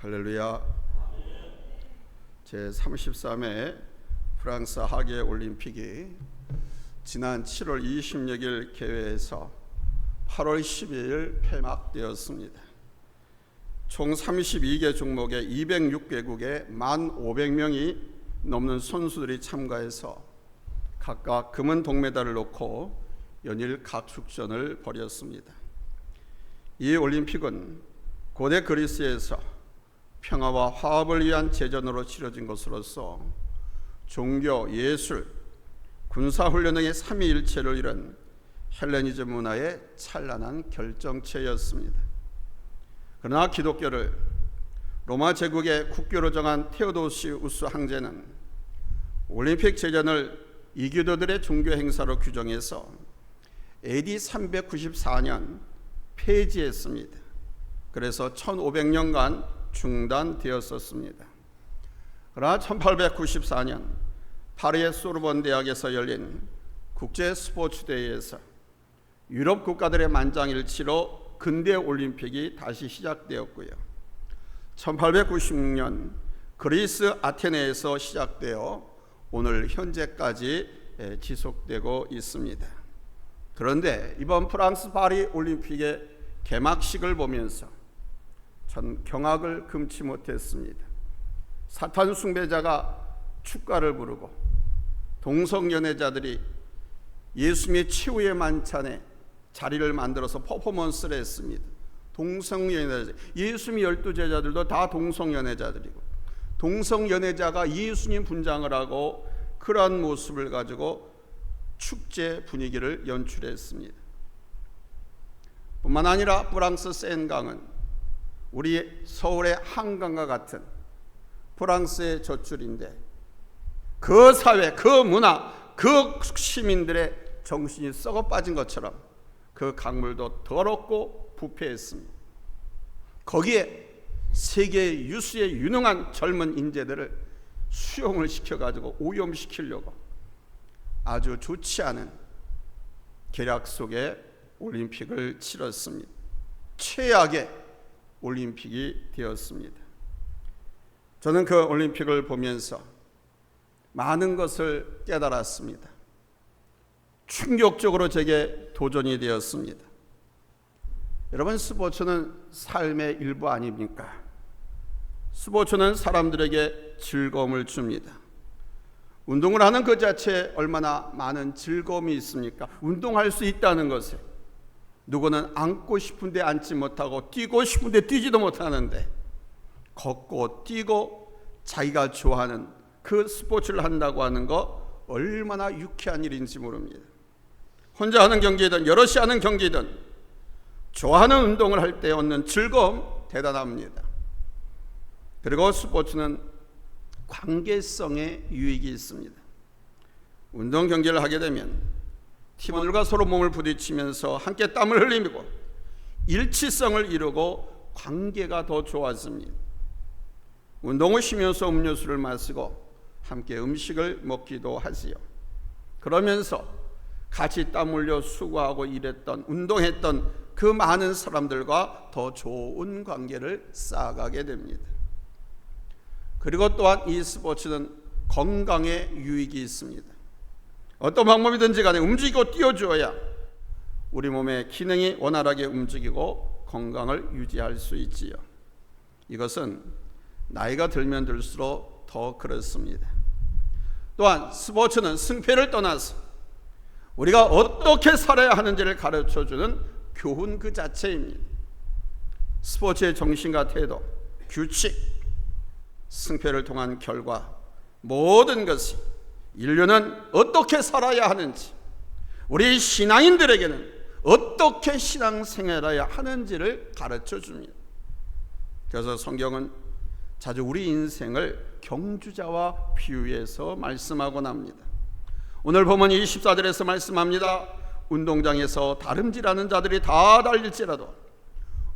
할렐루야. 제33회 프랑스 하계 올림픽이 지난 7월 26일 개회해서 8월 12일 폐막되었습니다. 총 32개 종목에 206개국에 1,500명이 넘는 선수들이 참가해서 각각 금은 동메달을 놓고 연일 각축전을 벌였습니다. 이 올림픽은 고대 그리스에서 평화와 화합을 위한 제전으로 치러진 것으로서 종교, 예술, 군사훈련 등의 삼위일체를 이룬 헬레니즘 문화의 찬란한 결정체였습니다. 그러나 기독교를 로마 제국의 국교로 정한 테오도시우스 황제는 올림픽 제전을 이교도들의 종교 행사로 규정해서 AD 394년 폐지했습니다. 그래서 1500년간 중단되었었습니다. 그러나 1894년 파리의 소르본 대학에서 열린 국제 스포츠 대회에서 유럽 국가들의 만장일치로 근대 올림픽이 다시 시작되었고요. 1896년 그리스 아테네에서 시작되어 오늘 현재까지 지속되고 있습니다. 그런데 이번 프랑스 파리 올림픽의 개막식을 보면서 전 경악을 금치 못했습니다. 사탄 숭배자가 축가를 부르고 동성연애자들이 예수님의 최후의 만찬에 자리를 만들어서 퍼포먼스를 했습니다. 동성연애자, 예수님의 12제자들도 다 동성연애자들이고 동성연애자가 예수님 분장을 하고 그러한 모습을 가지고 축제 분위기를 연출했습니다. 뿐만 아니라 프랑스 센강은 우리 서울의 한강과 같은 프랑스의 젖줄인데 그 사회, 그 문화, 그 시민들의 정신이 썩어 빠진 것처럼 그 강물도 더럽고 부패했습니다. 거기에 세계 유수의 유능한 젊은 인재들을 수용을 시켜가지고 오염시키려고 아주 좋지 않은 계략 속에 올림픽을 치렀습니다. 최악의 올림픽이 되었습니다. 저는 그 올림픽을 보면서 많은 것을 깨달았습니다. 충격적으로 제게 도전이 되었습니다. 여러분, 스포츠는 삶의 일부 아닙니까? 스포츠는 사람들에게 즐거움을 줍니다. 운동을 하는 그 자체에 얼마나 많은 즐거움이 있습니까? 운동할 수 있다는 것에 누구는 앉고 싶은데 앉지 못하고 뛰고 싶은데 뛰지도 못하는데 걷고 뛰고 자기가 좋아하는 그 스포츠를 한다고 하는 거 얼마나 유쾌한 일인지 모릅니다. 혼자 하는 경기든 여럿이 하는 경기든 좋아하는 운동을 할 때 얻는 즐거움 대단합니다. 그리고 스포츠는 관계성에 유익이 있습니다. 운동 경기를 하게 되면 팀원들과 서로 몸을 부딪히면서 함께 땀을 흘리고 일치성을 이루고 관계가 더 좋아집니다. 운동을 쉬면서 음료수를 마시고 함께 음식을 먹기도 하지요. 그러면서 같이 땀 흘려 수고하고 일했던 운동했던 그 많은 사람들과 더 좋은 관계를 쌓아가게 됩니다. 그리고 또한 이 스포츠는 건강에 유익이 있습니다. 어떤 방법이든지 간에 움직이고 뛰어줘야 우리 몸의 기능이 원활하게 움직이고 건강을 유지할 수 있지요. 이것은 나이가 들면 들수록 더 그렇습니다. 또한 스포츠는 승패를 떠나서 우리가 어떻게 살아야 하는지를 가르쳐주는 교훈 그 자체입니다. 스포츠의 정신과 태도, 규칙, 승패를 통한 결과 모든 것이 인류는 어떻게 살아야 하는지, 우리 신앙인들에게는 어떻게 신앙생활해야 하는지를 가르쳐 줍니다. 그래서 성경은 자주 우리 인생을 경주자와 비유해서 말씀하곤 합니다. 오늘 보면 24절에서 말씀합니다. 운동장에서 다름질하는 자들이 다 달릴지라도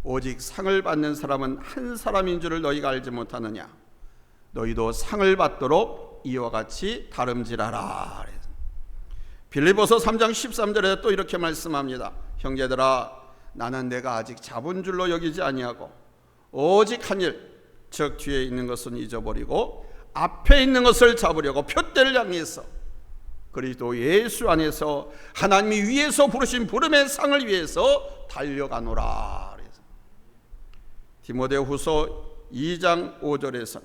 오직 상을 받는 사람은 한 사람인 줄을 너희가 알지 못하느냐. 너희도 상을 받도록 이와 같이 다름질하라. 빌립보서 3장 13절에 또 이렇게 말씀합니다. 형제들아, 나는 내가 아직 잡은 줄로 여기지 아니하고 오직 한 일, 즉 뒤에 있는 것은 잊어버리고 앞에 있는 것을 잡으려고 푯대를 향해서 그리스도 예수 안에서 하나님이 위에서 부르신 부름의 상을 위해서 달려가노라. 디모데후서 2장 5절에서는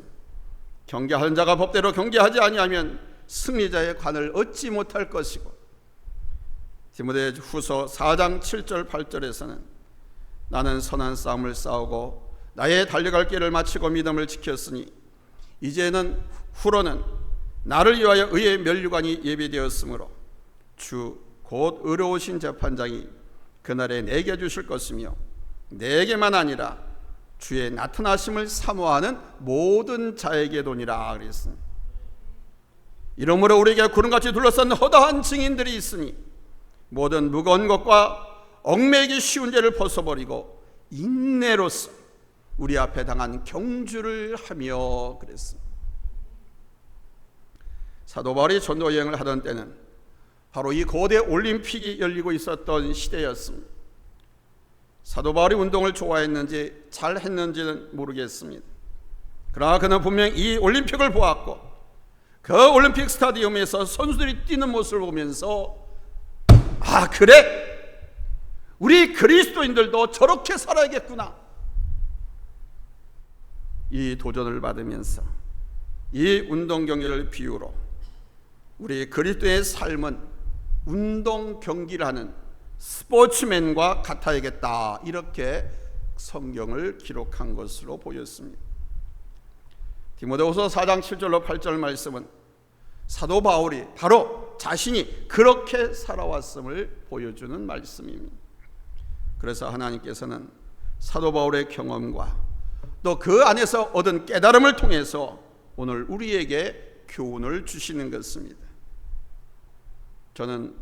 경계하는 자가 법대로 경계하지 아니하면 승리자의 관을 얻지 못할 것이고, 디모데후서 4장 7절 8절에서는 나는 선한 싸움을 싸우고 나의 달려갈 길을 마치고 믿음을 지켰으니 이제는 후로는 나를 위하여 의의 면류관이 예비되었으므로 주 곧 의로우신 재판장이 그날에 내게 주실 것이며 내게만 아니라 주의 나타나심을 사모하는 모든 자에게도니라 그랬습니다. 이러므로 우리에게 구름같이 둘러싼 허다한 증인들이 있으니 모든 무거운 것과 얽매이기 쉬운 죄를 벗어버리고 인내로서 우리 앞에 당한 경주를 하며 그랬습니다. 사도 바울이 전도 여행을 하던 때는 바로 이 거대 올림픽이 열리고 있었던 시대였습니다. 사도 바울이 운동을 좋아했는지 잘했는지는 모르겠습니다. 그러나 그는 분명 이 올림픽을 보았고 그 올림픽 스타디움에서 선수들이 뛰는 모습을 보면서 아, 그래, 우리 그리스도인들도 저렇게 살아야겠구나, 이 도전을 받으면서 이 운동 경기를 비유로 우리 그리스도의 삶은 운동 경기를 하는 스포츠맨과 같아야겠다, 이렇게 성경을 기록한 것으로 보였습니다. 디모데후서 4장 7절로 8절 말씀은 사도 바울이 바로 자신이 그렇게 살아왔음을 보여주는 말씀입니다. 그래서 하나님께서는 사도 바울의 경험과 또 그 안에서 얻은 깨달음을 통해서 오늘 우리에게 교훈을 주시는 것입니다. 저는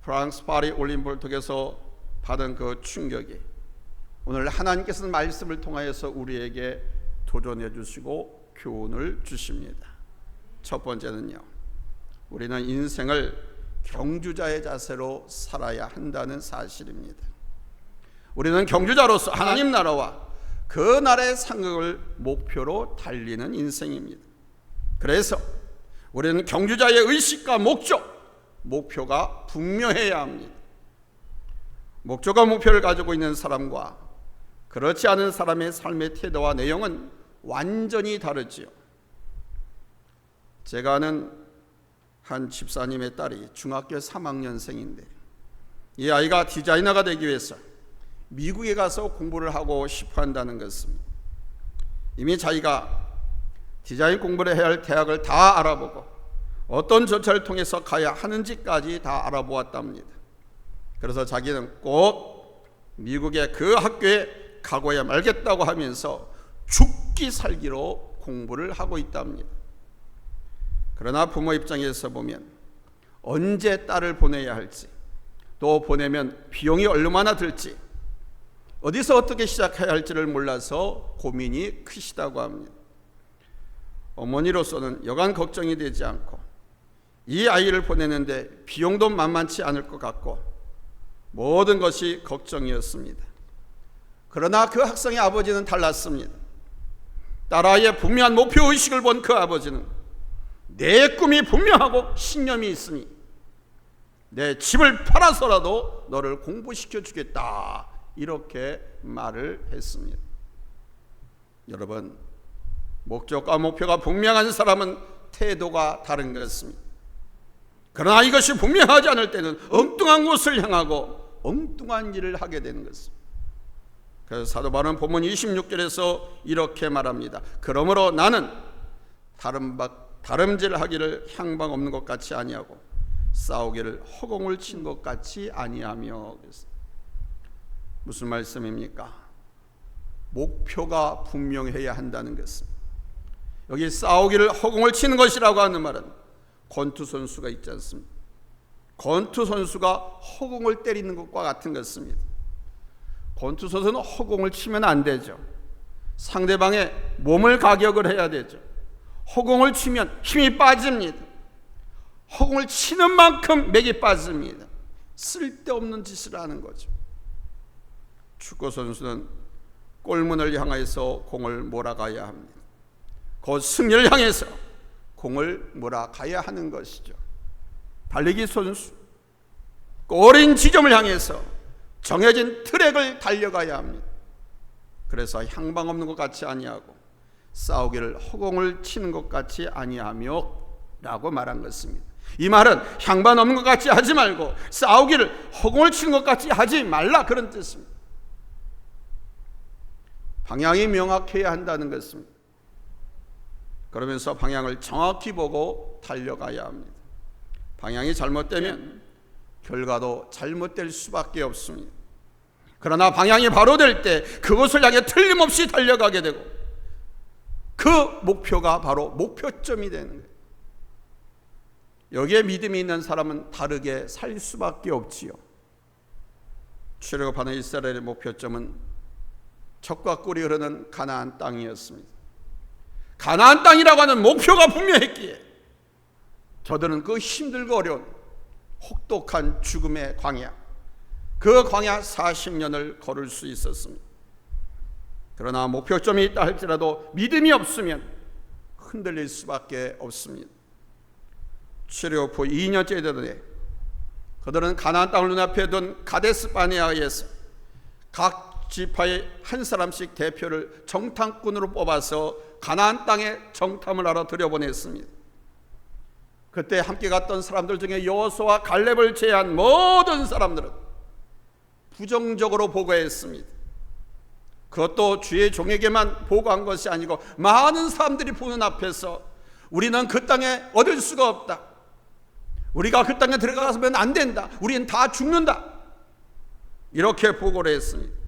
프랑스 파리 올림픽을 통해서 받은 그 충격이 오늘 하나님께서는 말씀을 통하여서 우리에게 도전해 주시고 교훈을 주십니다. 첫 번째는요, 우리는 인생을 경주자의 자세로 살아야 한다는 사실입니다. 우리는 경주자로서 하나님 나라와 그 나라의 상급을 목표로 달리는 인생입니다. 그래서 우리는 경주자의 의식과 목표가 분명해야 합니다. 목적과 목표를 가지고 있는 사람과 그렇지 않은 사람의 삶의 태도와 내용은 완전히 다르지요. 제가 아는 한 집사님의 딸이 중학교 3학년생인데 이 아이가 디자이너가 되기 위해서 미국에 가서 공부를 하고 싶어 한다는 것입니다. 이미 자기가 디자인 공부를 해야 할 대학을 다 알아보고 어떤 절차를 통해서 가야 하는지까지 다 알아보았답니다. 그래서 자기는 꼭 미국의 그 학교에 가고야 말겠다고 하면서 죽기 살기로 공부를 하고 있답니다. 그러나 부모 입장에서 보면 언제 딸을 보내야 할지, 또 보내면 비용이 얼마나 들지, 어디서 어떻게 시작해야 할지를 몰라서 고민이 크시다고 합니다. 어머니로서는 여간 걱정이 되지 않고 이 아이를 보내는데 비용도 만만치 않을 것 같고 모든 것이 걱정이었습니다. 그러나 그 학생의 아버지는 달랐습니다. 딸아이의 분명한 목표의식을 본 그 아버지는 내 꿈이 분명하고 신념이 있으니 내 집을 팔아서라도 너를 공부시켜 주겠다, 이렇게 말을 했습니다. 여러분, 목적과 목표가 분명한 사람은 태도가 다른 것입니다. 그러나 이것이 분명하지 않을 때는 엉뚱한 곳을 향하고 엉뚱한 일을 하게 되는 것입니다. 그래서 사도 바울은 본문 26절에서 이렇게 말합니다. 그러므로 나는 다름질하기를 향방 없는 것 같이 아니하고 싸우기를 허공을 친 것 같이 아니하며. 무슨 말씀입니까? 목표가 분명해야 한다는 것입니다. 여기 싸우기를 허공을 치는 것이라고 하는 말은 권투 선수가 있지 않습니까? 권투 선수가 허공을 때리는 것과 같은 것입니다. 권투 선수는 허공을 치면 안 되죠. 상대방의 몸을 가격을 해야 되죠. 허공을 치면 힘이 빠집니다. 허공을 치는 만큼 맥이 빠집니다. 쓸데없는 짓을 하는 거죠. 축구 선수는 골문을 향해서 공을 몰아가야 합니다. 곧 승리를 향해서 공을 몰아가야 하는 것이죠. 달리기 선수, 골인 지점을 향해서 정해진 트랙을 달려가야 합니다. 그래서 향방 없는 것 같이 아니하고 싸우기를 허공을 치는 것 같이 아니하며 라고 말한 것입니다. 이 말은 향방 없는 것 같이 하지 말고 싸우기를 허공을 치는 것 같이 하지 말라, 그런 뜻입니다. 방향이 명확해야 한다는 것입니다. 그러면서 방향을 정확히 보고 달려가야 합니다. 방향이 잘못되면 결과도 잘못될 수밖에 없습니다. 그러나 방향이 바로 될 때 그것을 향해 틀림없이 달려가게 되고 그 목표가 바로 목표점이 되는 거예요. 여기에 믿음이 있는 사람은 다르게 살 수밖에 없지요. 출애굽하는 이스라엘의 목표점은 적과 꿀이 흐르는 가나안 땅이었습니다. 가나안 땅이라고 하는 목표가 분명했기에 저들은 그 힘들고 어려운 혹독한 죽음의 광야, 그 광야 40년을 걸을 수 있었습니다. 그러나 목표점이 있다 할지라도 믿음이 없으면 흔들릴 수밖에 없습니다. 출애굽 후 2년째 되던 그들은 가나안 땅을 눈앞에 둔 가데스 바네아에서 각 지파의 한 사람씩 대표를 정탐꾼으로 뽑아서 가나안 땅에 정탐을 하러 들여보냈습니다. 그때 함께 갔던 사람들 중에 여호수아와 갈렙을 제외한 모든 사람들은 부정적으로 보고했습니다. 그것도 주의 종에게만 보고한 것이 아니고 많은 사람들이 보는 앞에서 우리는 그 땅에 얻을 수가 없다, 우리가 그 땅에 들어가서면 안 된다, 우리는 다 죽는다, 이렇게 보고를 했습니다.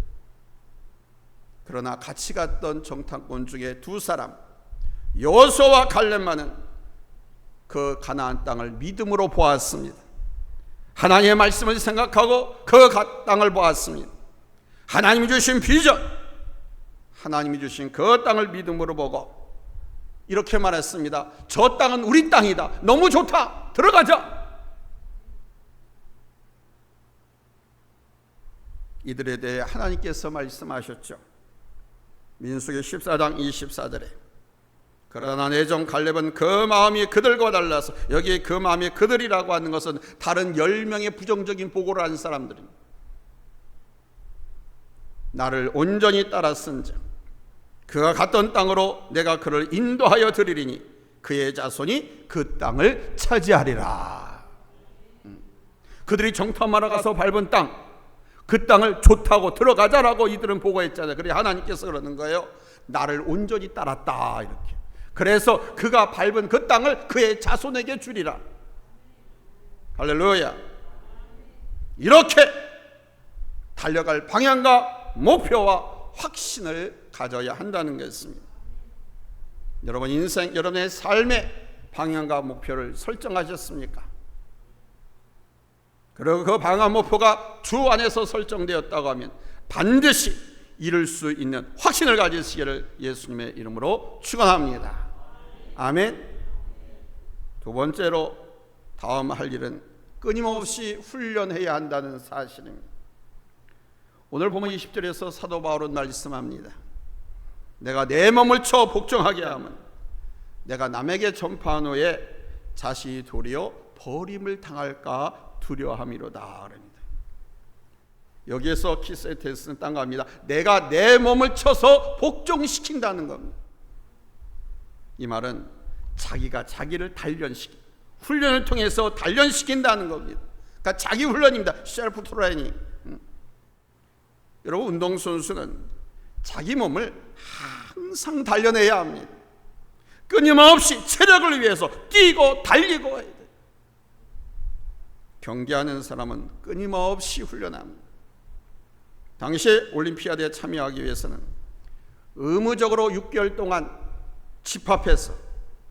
그러나 같이 갔던 정탐꾼 중에 두 사람, 여호수아와 갈렙만은 그 가나안 땅을 믿음으로 보았습니다. 하나님의 말씀을 생각하고 그 땅을 보았습니다. 하나님이 주신 비전, 하나님이 주신 그 땅을 믿음으로 보고 이렇게 말했습니다. 저 땅은 우리 땅이다, 너무 좋다, 들어가자. 이들에 대해 하나님께서 말씀하셨죠. 민수기 14장 24절에 그러나 내 종 갈렙은 그 마음이 그들과 달라서, 여기 그 마음이 그들이라고 하는 것은 다른 10명의 부정적인 보고를 한 사람들입니다. 나를 온전히 따랐은즉 그가 갔던 땅으로 내가 그를 인도하여 드리리니 그의 자손이 그 땅을 차지하리라. 그들이 정탐하러 가서 밟은 땅, 그 땅을 좋다고 들어가자라고 이들은 보고했잖아요. 그래 하나님께서 그러는 거예요. 나를 온전히 따랐다, 이렇게. 그래서 그가 밟은 그 땅을 그의 자손에게 주리라. 할렐루야. 이렇게 달려갈 방향과 목표와 확신을 가져야 한다는 것입니다. 여러분 인생, 여러분의 삶의 방향과 목표를 설정하셨습니까? 그리고 그 방향 목표가 주 안에서 설정되었다고 하면 반드시 이룰 수 있는 확신을 가지시기를 예수님의 이름으로 축원합니다. 아멘. 두 번째로 다음 할 일은 끊임없이 훈련해야 한다는 사실입니다. 오늘 보면 20절에서 사도 바울은 말씀합니다. 내가 내 몸을 쳐 복종하게 하면 내가 남에게 전파한 후에 자신이 도리어 버림을 당할까 두려워함이로다. 여기에서 키세테스는 딴 겁니다. 내가 내 몸을 쳐서 복종시킨다는 겁니다. 이 말은 자기가 자기를 단련시키, 훈련을 통해서 단련시킨다는 겁니다. 그러니까 자기 훈련입니다. 셀프 트레이닝. 여러분 운동선수는 자기 몸을 항상 단련해야 합니다. 끊임없이 체력을 위해서 뛰고 달리고 해야 돼요. 경기하는 사람은 끊임없이 훈련합니다. 당시 올림피아드에 참여하기 위해서는 의무적으로 6개월 동안 집합해서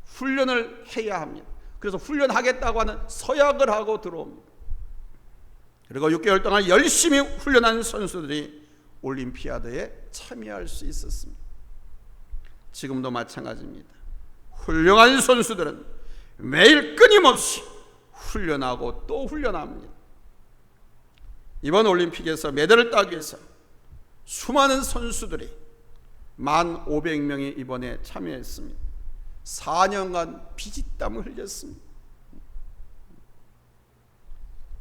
훈련을 해야 합니다. 그래서 훈련하겠다고 하는 서약을 하고 들어옵니다. 그리고 6개월 동안 열심히 훈련한 선수들이 올림피아드에 참여할 수 있었습니다. 지금도 마찬가지입니다. 훌륭한 선수들은 매일 끊임없이 훈련하고 또 훈련합니다. 이번 올림픽에서 메달을 따기 위해서 수많은 선수들이 1,500명이 이번에 참여했습니다. 4년간 피지땀을 흘렸습니다.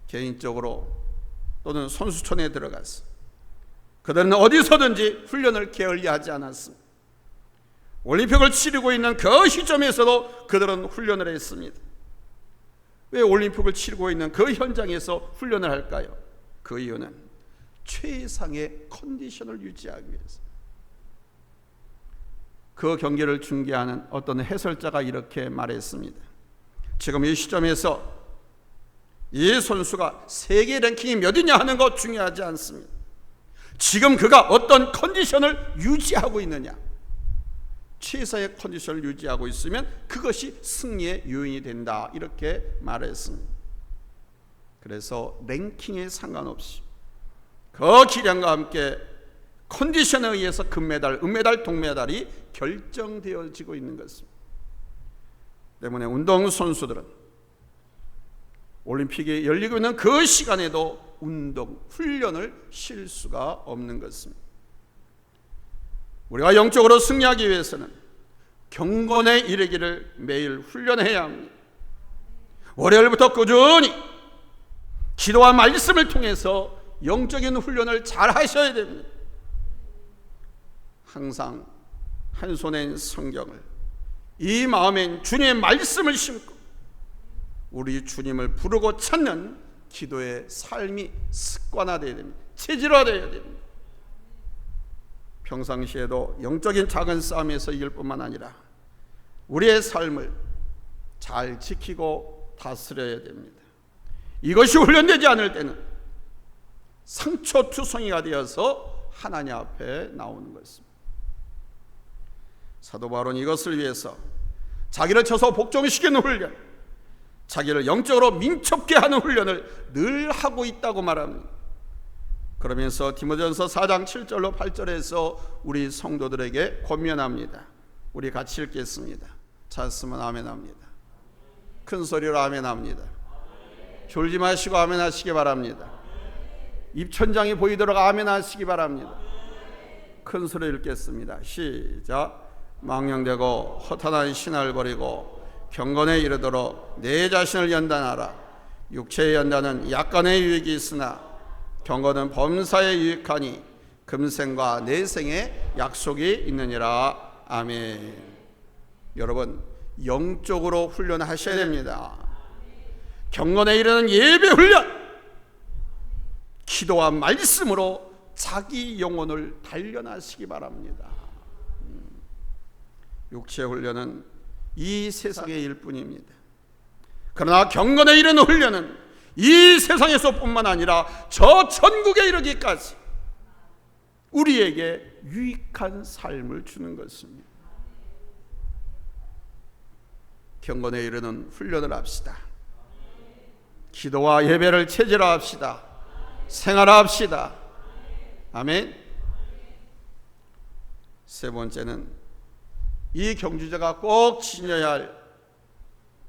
개인적으로 또는 선수촌에 들어가서 그들은 어디서든지 훈련을 게을리하지 않았습니다. 올림픽을 치르고 있는 그 시점에서도 그들은 훈련을 했습니다. 왜 올림픽을 치르고 있는 그 현장에서 훈련을 할까요? 그 이유는 최상의 컨디션을 유지하기 위해서. 그 경기를 중계하는 어떤 해설자가 이렇게 말했습니다. 지금 이 시점에서 이 선수가 세계 랭킹이 몇이냐 하는 것 중요하지 않습니다. 지금 그가 어떤 컨디션을 유지하고 있느냐, 최상의 컨디션을 유지하고 있으면 그것이 승리의 요인이 된다, 이렇게 말했습니다. 그래서 랭킹에 상관없이 그 기량과 함께 컨디션에 의해서 금메달, 은메달, 동메달이 결정되어지고 있는 것입니다. 때문에 운동선수들은 올림픽이 열리고 있는 그 시간에도 운동, 훈련을 쉴 수가 없는 것입니다. 우리가 영적으로 승리하기 위해서는 경건에 이르기를 매일 훈련해야 합니다. 월요일부터 꾸준히 기도와 말씀을 통해서 영적인 훈련을 잘 하셔야 됩니다. 항상 한 손엔 성경을, 이 마음엔 주님의 말씀을 심고 우리 주님을 부르고 찾는 기도의 삶이 습관화되어야 됩니다. 체질화되어야 됩니다. 평상시에도 영적인 작은 싸움에서 이길 뿐만 아니라 우리의 삶을 잘 지키고 다스려야 됩니다. 이것이 훈련되지 않을 때는 상처투성이가 되어서 하나님 앞에 나오는 것입니다. 사도 바울은 이것을 위해서 자기를 쳐서 복종시키는 훈련, 자기를 영적으로 민첩게 하는 훈련을 늘 하고 있다고 말합니다. 그러면서 디모데전서 4장 7절로 8절에서 우리 성도들에게 권면합니다. 우리 같이 읽겠습니다. 찾았으면 아멘합니다. 큰 소리로 아멘합니다. 졸지 마시고 아멘하시기 바랍니다. 입천장이 보이도록 아멘하시기 바랍니다. 큰 소리로 읽겠습니다. 시작. 망령되고 허탄한 신을 버리고 경건에 이르도록 내 자신을 연단하라. 육체의 연단은 약간의 유익이 있으나 경건은 범사에 유익하니 금생과 내생에 약속이 있느니라. 아멘. 여러분, 영적으로 훈련하셔야 됩니다. 경건에 이르는 예배 훈련, 기도와 말씀으로 자기 영혼을 단련하시기 바랍니다. 육체 훈련은 이 세상의 일뿐입니다. 그러나 경건에 이르는 훈련은 이 세상에서뿐만 아니라 저 천국에 이르기까지 우리에게 유익한 삶을 주는 것입니다. 경건에 이르는 훈련을 합시다. 기도와 예배를 체질화합시다. 생활화합시다. 아멘. 세 번째는 이 경주자가 꼭 지녀야 할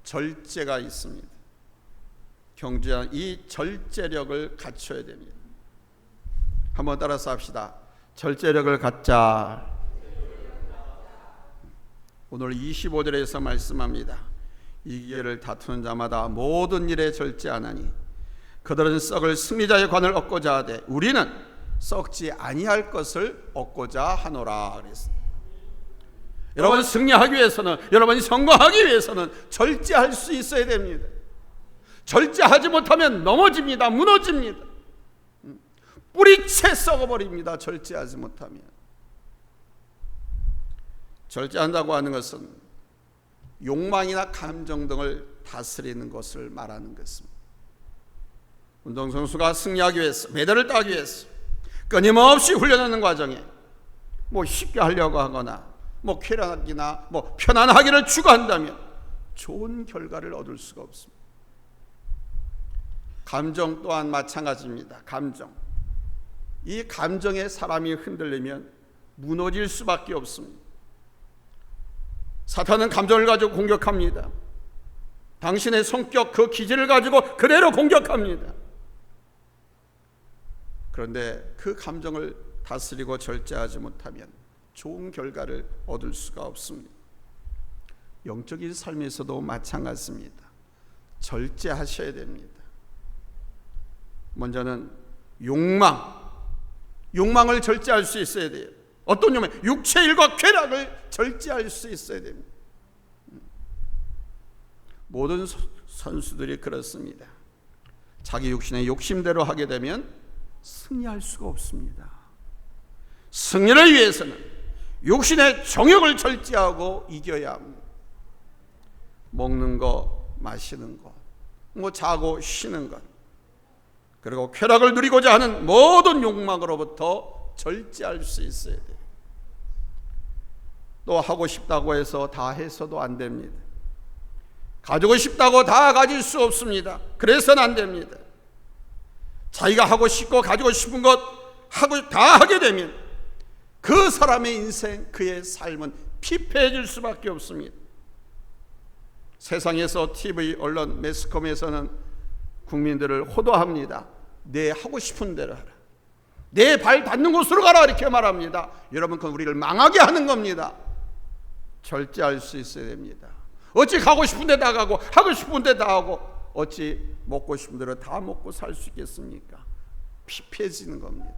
절제가 있습니다. 경주자는 이 절제력을 갖춰야 됩니다. 한번 따라서 합시다. 절제력을 갖자. 오늘 25절에서 말씀합니다. 이 기회를 다투는 자마다 모든 일에 절제하나니 그들은 썩을 승리자의 관을 얻고자 하되 우리는 썩지 아니할 것을 얻고자 하노라 그랬습니다. 여러분, 승리하기 위해서는, 여러분이 성공하기 위해서는 절제할 수 있어야 됩니다. 절제하지 못하면 넘어집니다. 무너집니다. 뿌리채 썩어버립니다. 절제하지 못하면. 절제한다고 하는 것은 욕망이나 감정 등을 다스리는 것을 말하는 것입니다. 운동선수가 승리하기 위해서, 메달을 따기 위해서 끊임없이 훈련하는 과정에 쉽게 하려고 하거나 쾌락이나 편안하기를 추구한다면 좋은 결과를 얻을 수가 없습니다. 감정 또한 마찬가지입니다. 감정. 이 감정에 사람이 흔들리면 무너질 수밖에 없습니다. 사탄은 감정을 가지고 공격합니다. 당신의 성격, 그 기질을 가지고 그대로 공격합니다. 그런데 그 감정을 다스리고 절제하지 못하면 좋은 결과를 얻을 수가 없습니다. 영적인 삶에서도 마찬가지입니다. 절제하셔야 됩니다. 먼저는 욕망을 절제할 수 있어야 돼요. 어떤 욕망? 육체의 일과 쾌락을 절제할 수 있어야 됩니다. 모든 선수들이 그렇습니다. 자기 육신의 욕심대로 하게 되면 승리할 수가 없습니다. 승리를 위해서는 육신의 정욕을 절제하고 이겨야 합니다. 먹는 거, 마시는 거, 자고 쉬는 것, 그리고 쾌락을 누리고자 하는 모든 욕망으로부터 절제할 수 있어야 돼요. 또 하고 싶다고 해서 다 해서도 안 됩니다. 가지고 싶다고 다 가질 수 없습니다. 그래서는 안 됩니다. 자기가 하고 싶고 가지고 싶은 것 다 하게 되면 그 사람의 인생, 그의 삶은 피폐해질 수밖에 없습니다. 세상에서 TV, 언론, 매스컴에서는 국민들을 호도합니다. 내 하고 싶은 대로 하라. 내 발 닿는 곳으로 가라, 이렇게 말합니다. 여러분, 그건 우리를 망하게 하는 겁니다. 절제할 수 있어야 됩니다. 어찌 가고 싶은 데 다 가고 하고 싶은 데 다 하고 어찌 먹고 싶은 대로 다 먹고 살 수 있겠습니까? 피폐해지는 겁니다.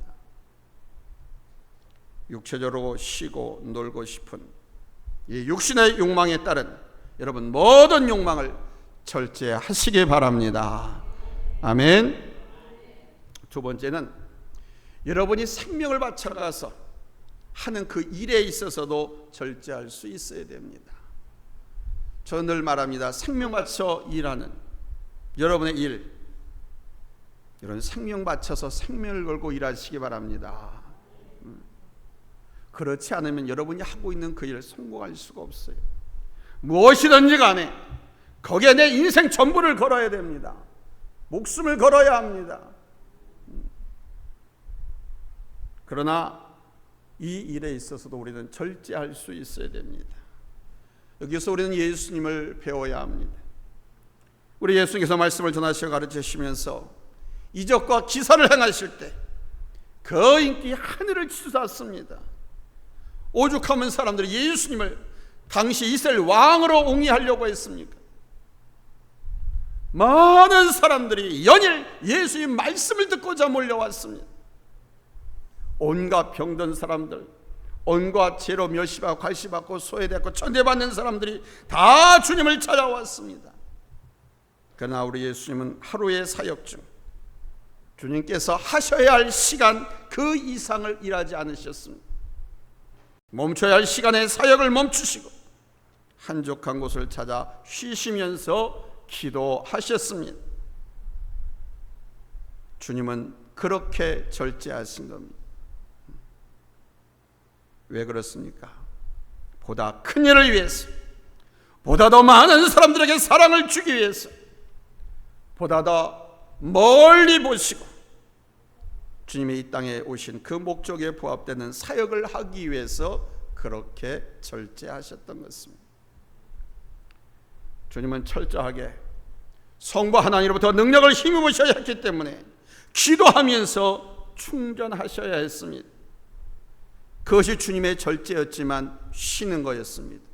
육체적으로 쉬고 놀고 싶은 이 육신의 욕망에 따른 여러분 모든 욕망을 절제하시기 바랍니다. 아멘. 두 번째는 여러분이 생명을 바쳐가서 하는 그 일에 있어서도 절제할 수 있어야 됩니다. 저는 늘 말합니다. 생명 바쳐 일하는 여러분의 일, 여러분 생명 바쳐서 생명을 걸고 일하시기 바랍니다. 그렇지 않으면 여러분이 하고 있는 그 일을 성공할 수가 없어요. 무엇이든지 간에 거기에 내 인생 전부를 걸어야 됩니다. 목숨을 걸어야 합니다. 그러나 이 일에 있어서도 우리는 절제할 수 있어야 됩니다. 여기서 우리는 예수님을 배워야 합니다. 우리 예수님께서 말씀을 전하시고 가르치시면서 이적과 기사를 행하실 때 그 인기 하늘을 치솟았습니다. 오죽하면 사람들이 예수님을 당시 이스라엘 왕으로 옹이하려고 했습니까? 많은 사람들이 연일 예수의 말씀을 듣고자 몰려왔습니다. 온갖 병든 사람들, 온갖 죄로 멸시받고 괄시받고 소외되고 천대받는 사람들이 다 주님을 찾아왔습니다. 그러나 우리 예수님은 하루의 사역 중 주님께서 하셔야 할 시간 그 이상을 일하지 않으셨습니다. 멈춰야 할 시간에 사역을 멈추시고 한적한 곳을 찾아 쉬시면서 기도하셨습니다. 주님은 그렇게 절제하신 겁니다. 왜 그렇습니까? 보다 큰 일을 위해서, 보다 더 많은 사람들에게 사랑을 주기 위해서, 보다 더 멀리 보시고 주님이 이 땅에 오신 그 목적에 부합되는 사역을 하기 위해서 그렇게 절제하셨던 것입니다. 주님은 철저하게 성부 하나님으로부터 능력을 힘입으셔야 했기 때문에 기도하면서 충전하셔야 했습니다. 그것이 주님의 절제였지만 쉬는 거였습니다.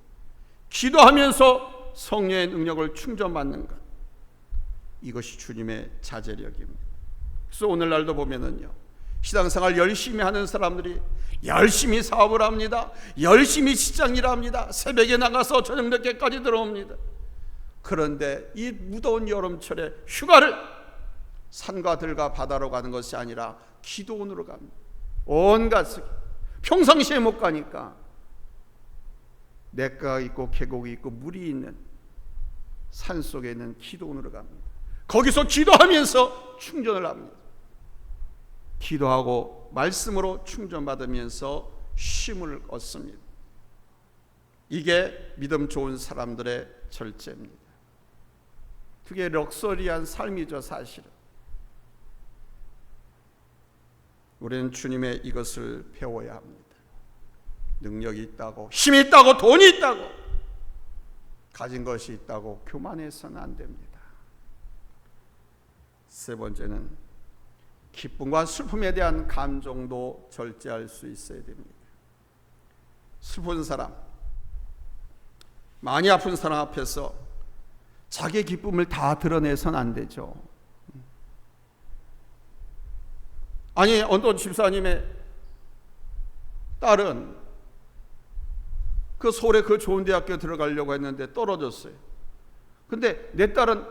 기도하면서 성령의 능력을 충전받는 것, 이것이 주님의 자제력입니다. 그래서 오늘날도 보면은요, 신앙생활 열심히 하는 사람들이 열심히 사업을 합니다. 열심히 직장일을 합니다. 새벽에 나가서 저녁 늦게까지 들어옵니다. 그런데 이 무더운 여름철에 휴가를 산과 들과 바다로 가는 것이 아니라 기도원으로 갑니다. 온갖 평상시에 못 가니까 냇가가 있고 계곡이 있고 물이 있는 산 속에 있는 기도원으로 갑니다. 거기서 기도하면서 충전을 합니다. 기도하고 말씀으로 충전받으면서 쉼을 얻습니다. 이게 믿음 좋은 사람들의 절제입니다. 그게 럭셔리한 삶이죠. 사실은 우리는 주님의 이것을 배워야 합니다. 능력이 있다고, 힘이 있다고, 돈이 있다고, 가진 것이 있다고 교만해서는 안 됩니다. 세 번째는 기쁨과 슬픔에 대한 감정도 절제할 수 있어야 됩니다. 슬픈 사람, 많이 아픈 사람 앞에서 자기의 기쁨을 다 드러내서는 안 되죠. 아니, 어떤 집사님의 딸은 그 서울의 그 좋은 대학교에 들어가려고 했는데 떨어졌어요. 근데 내 딸은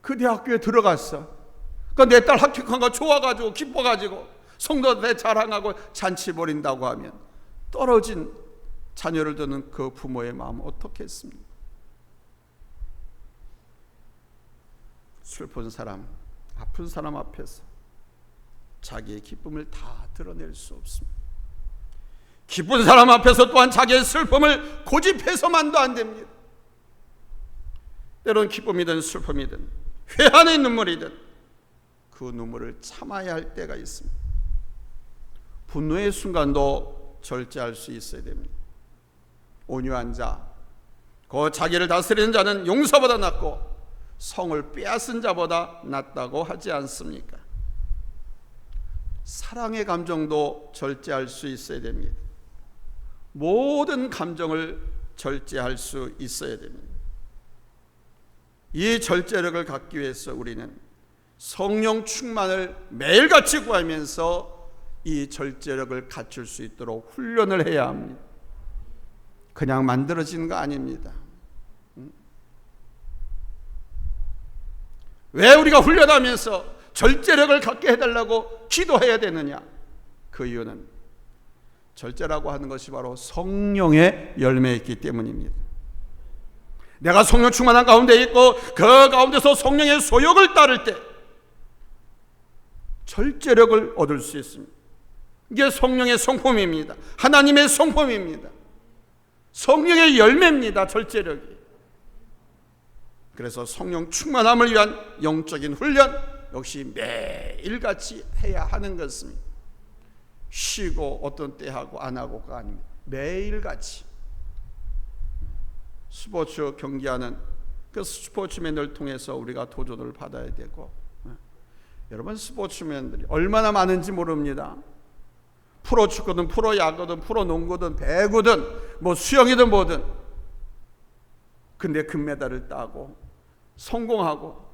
그 대학교에 들어갔어. 그러니까 내 딸 합격한 거 좋아가지고 기뻐가지고 성도한테 자랑하고 잔치 벌인다고 하면 떨어진 자녀를 두는 그 부모의 마음 어떻겠습니까? 슬픈 사람, 아픈 사람 앞에서 자기의 기쁨을 다 드러낼 수 없습니다. 기쁜 사람 앞에서 또한 자기의 슬픔을 고집해서만도 안 됩니다. 때론 기쁨이든 슬픔이든 회한의 눈물이든 그 눈물을 참아야 할 때가 있습니다. 분노의 순간도 절제할 수 있어야 됩니다. 온유한 자, 그 자기를 다스리는 자는 용사보다 낫고 성을 빼앗은 자보다 낫다고 하지 않습니까? 사랑의 감정도 절제할 수 있어야 됩니다. 모든 감정을 절제할 수 있어야 됩니다. 이 절제력을 갖기 위해서 우리는 성령 충만을 매일같이 구하면서 이 절제력을 갖출 수 있도록 훈련을 해야 합니다. 그냥 만들어지는 거 아닙니다. 왜 우리가 훈련하면서 절제력을 갖게 해달라고 기도해야 되느냐? 그 이유는 절제라고 하는 것이 바로 성령의 열매이기 때문입니다. 내가 성령 충만한 가운데 있고 그 가운데서 성령의 소욕을 따를 때 절제력을 얻을 수 있습니다. 이게 성령의 성품입니다. 하나님의 성품입니다. 성령의 열매입니다. 절제력이. 그래서 성령 충만함을 위한 영적인 훈련 역시 매일같이 해야 하는 것입니다. 쉬고 어떤 때 하고 안 하고가 아닙니다. 매일같이. 스포츠 경기하는 그 스포츠맨을 통해서 우리가 도전을 받아야 되고, 여러분 스포츠맨들이 얼마나 많은지 모릅니다. 프로 축구든 프로 야구든 프로 농구든 배구든 뭐 수영이든 뭐든, 근데 금메달을 따고 성공하고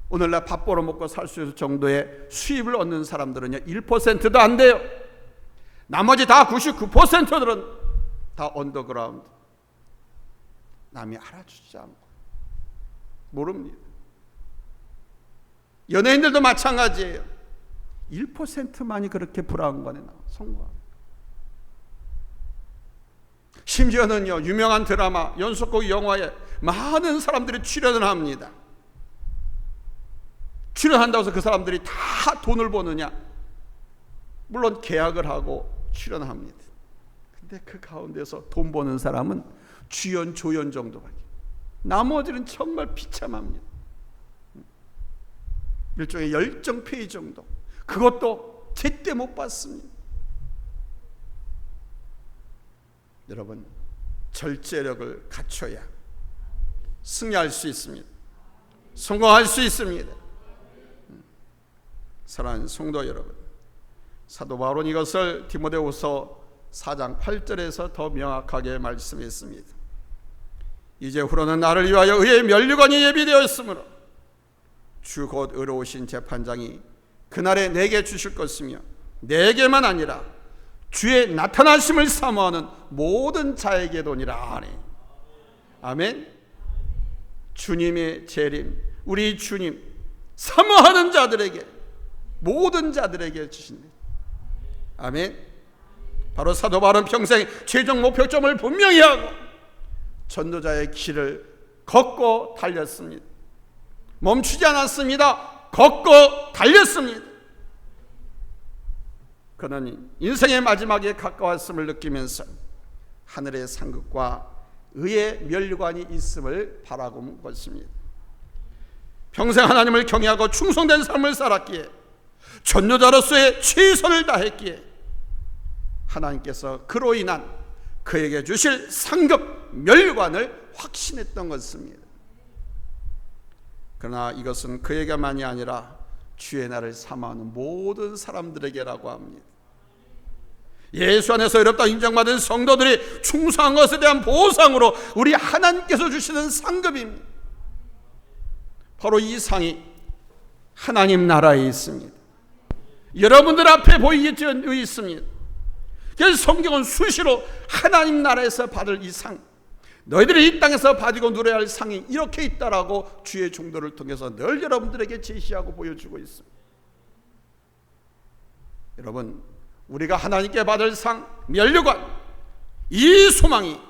오늘날 밥 벌어 먹고 살 수 있을 정도의 수입을 얻는 사람들은요 1%도 안 돼요. 나머지 다 99%들은 다 언더그라운드, 남이 알아주지 않고 모릅니다. 연예인들도 마찬가지예요. 1%만이 그렇게 브라운관에 나와 성공합니다. 심지어는요 유명한 드라마, 연속곡 영화에 많은 사람들이 출연을 합니다. 출연한다고 해서 그 사람들이 다 돈을 버느냐? 물론 계약을 하고 출연합니다. 근데 그 가운데서 돈 버는 사람은 주연, 조연 정도밖에, 나머지는 정말 비참합니다. 일종의 열정페이 정도, 그것도 제때 못 받습니다. 여러분, 절제력을 갖춰야 승리할 수 있습니다. 성공할 수 있습니다. 사랑하는 성도 여러분, 사도 바울은 이것을 디모데후서 4장 8절에서 더 명확하게 말씀했습니다. 이제 후로는 나를 위하여 의의 면류관이 예비되어 있으므로 주 곧 의로우신 재판장이 그날에 내게 주실 것이며 내게만 아니라 주의 나타나심을 사모하는 모든 자에게도니라 하니. 아멘. 주님의 재림, 우리 주님 사모하는 자들에게, 모든 자들에게 주신다. 아멘. 바로 사도 바울은 평생 최종 목표점을 분명히 하고 전도자의 길을 걷고 달렸습니다. 멈추지 않았습니다. 걷고 달렸습니다. 그는 인생의 마지막에 가까웠음을 느끼면서 하늘의 상급과 의의 면류관이 있음을 바라본 것입니다. 평생 하나님을 경외하고 충성된 삶을 살았기에, 전도자로서의 최선을 다했기에 하나님께서 그로 인한 그에게 주실 상급 면류관을 확신했던 것입니다. 그러나 이것은 그에게만이 아니라 주의 날을 사모하는 모든 사람들에게라고 합니다. 예수 안에서 의롭다 인정받은 성도들이 충성한 것에 대한 보상으로 우리 하나님께서 주시는 상급입니다. 바로 이 상이 하나님 나라에 있습니다. 여러분들 앞에 보이지 있습니다. 그래서 성경은 수시로 하나님 나라에서 받을 이 상, 너희들이 이 땅에서 받고 누려야 할 상이 이렇게 있다라고 주의 종도를 통해서 늘 여러분들에게 제시하고 보여주고 있습니다. 여러분, 우리가 하나님께 받을 상, 면류관, 이 소망이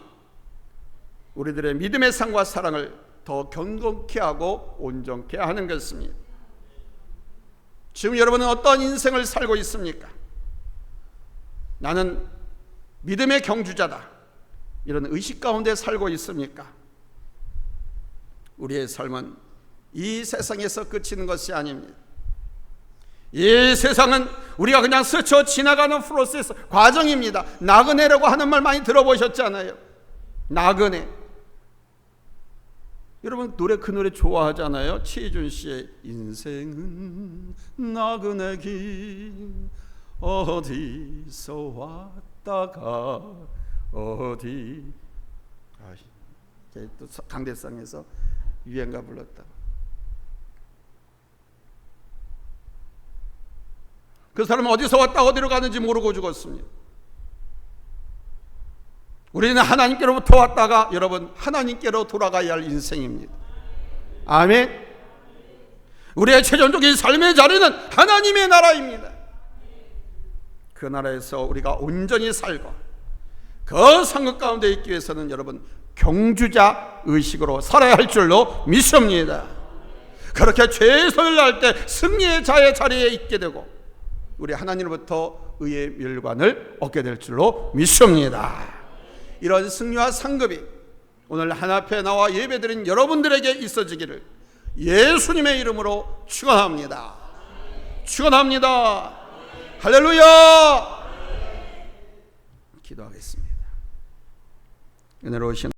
우리들의 믿음의 상과 사랑을 더 견고케 하고 온전케 하는 것입니다. 지금 여러분은 어떤 인생을 살고 있습니까? 나는 믿음의 경주자다, 이런 의식 가운데 살고 있습니까? 우리의 삶은 이 세상에서 그치는 것이 아닙니다. 이 세상은 우리가 그냥 스쳐 지나가는 프로세스, 과정입니다. 나그네라고 하는 말 많이 들어보셨잖아요. 나그네. 여러분 노래, 그 노래 좋아하잖아요. 최희준 씨의 인생은 나그네길, 어디서 왔다가 어디. 또 강대상에서 유행가 불렀다. 그 사람은 어디서 왔다 어디로 가는지 모르고 죽었습니다. 우리는 하나님께로부터 왔다가 여러분 하나님께로 돌아가야 할 인생입니다. 아멘. 우리의 최종적인 삶의 자리는 하나님의 나라입니다. 그 나라에서 우리가 온전히 살고 그 상급 가운데 있기 위해서는 여러분 경주자 의식으로 살아야 할 줄로 믿습니다. 그렇게 최선을 다할 때 승리의 자의 자리에 있게 되고 우리 하나님으로부터 의의 멸관을 얻게 될 줄로 믿습니다. 이런 승리와 상급이 오늘 하나 앞에 나와 예배드린 여러분들에게 있어지기를 예수님의 이름으로 축원합니다. 축원합니다. 할렐루야. 기도하겠습니다. 은혜로우신